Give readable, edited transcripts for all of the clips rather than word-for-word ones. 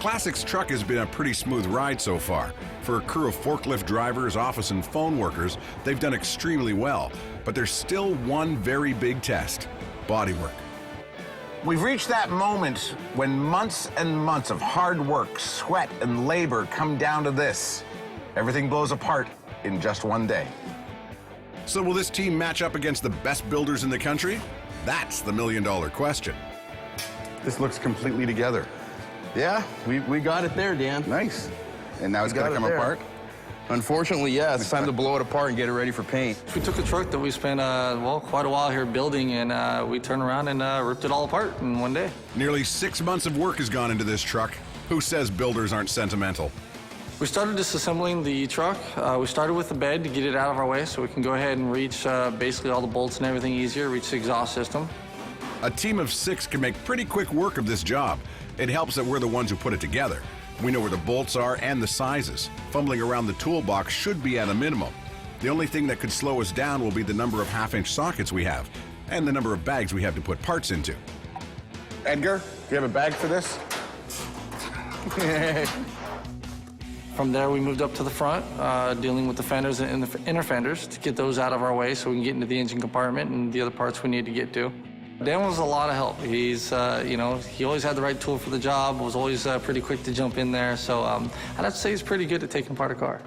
Classic's truck has been a pretty smooth ride so far. For a crew of forklift drivers, office and phone workers, they've done extremely well. But there's still one very big test: bodywork. We've reached that moment when months and months of hard work, sweat, and labor come down to this. Everything blows apart in just one day. So will this team match up against the best builders in the country? That's the million-dollar question. This looks completely together. Yeah, we got it there, Dan. Nice. And now it's gonna come apart? Unfortunately, yeah. It's time to blow it apart and get it ready for paint. We took a truck that we spent, well, quite a while here building, and we turned around and ripped it all apart in one day. Nearly 6 months of work has gone into this truck. Who says builders aren't sentimental? We started disassembling the truck. We started with the bed to get it out of our way so we can go ahead and reach basically all the bolts and everything easier, reach the exhaust system. A team of 6 can make pretty quick work of this job. It helps that we're the ones who put it together. We know where the bolts are and the sizes. Fumbling around the toolbox should be at a minimum. The only thing that could slow us down will be the number of half-inch sockets we have and the number of bags we have to put parts into. Edgar, do you have a bag for this? From there, we moved up to the front, dealing with the fenders and the inner fenders to get those out of our way so we can get into the engine compartment and the other parts we need to get to. Dan was a lot of help. He's, you know, he always had the right tool for the job, was always pretty quick to jump in there. So I'd have to say he's pretty good at taking apart a car.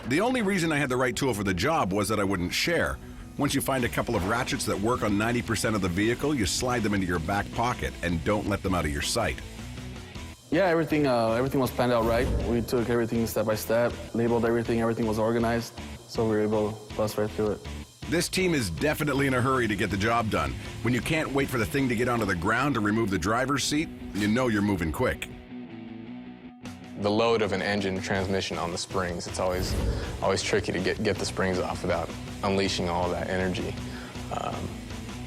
The only reason I had the right tool for the job was that I wouldn't share. Once you find a couple of ratchets that work on 90% of the vehicle, you slide them into your back pocket and don't let them out of your sight. Yeah, everything was planned out right. We took everything step by step, labeled everything was organized, so we were able to bust right through it. This team is definitely in a hurry to get the job done. When you can't wait for the thing to get onto the ground to remove the driver's seat, you know you're moving quick. The load of an engine transmission on the springs, it's always tricky to get the springs off without unleashing all of that energy.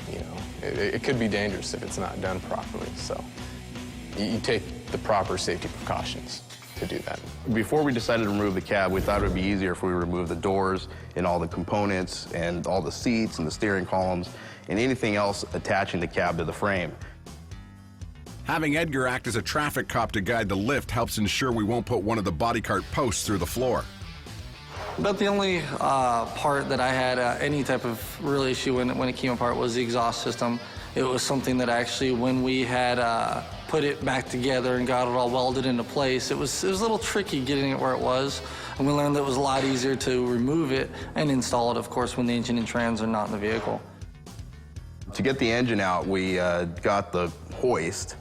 You know, it could be dangerous if it's not done properly, so you take the proper safety precautions to do that. Before we decided to remove the cab, we thought it would be easier if we removed the doors and all the components and all the seats and the steering columns and anything else attaching the cab to the frame. Having Edgar act as a traffic cop to guide the lift helps ensure we won't put one of the body cart posts through the floor. About the only part that I had any type of real issue when it came apart was the exhaust system. It was something that actually, when we had put it back together and got it all welded into place, it was a little tricky getting it where it was. And we learned that it was a lot easier to remove it and install it, of course, when the engine and trans are not in the vehicle. To get the engine out, we got the hoist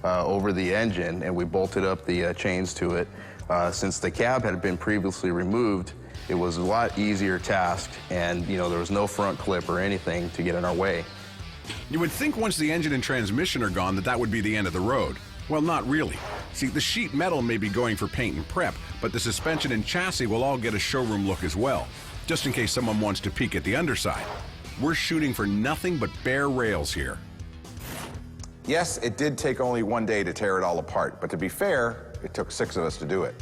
over the engine and we bolted up the chains to it. Since the cab had been previously removed, it was a lot easier task, and you know, there was no front clip or anything to get in our way. You would think once the engine and transmission are gone that would be the end of the road. Well, not really. See, the sheet metal may be going for paint and prep, but the suspension and chassis will all get a showroom look as well, just in case someone wants to peek at the underside. We're shooting for nothing but bare rails here. Yes, it did take only one day to tear it all apart, but to be fair, it took 6 of us to do it.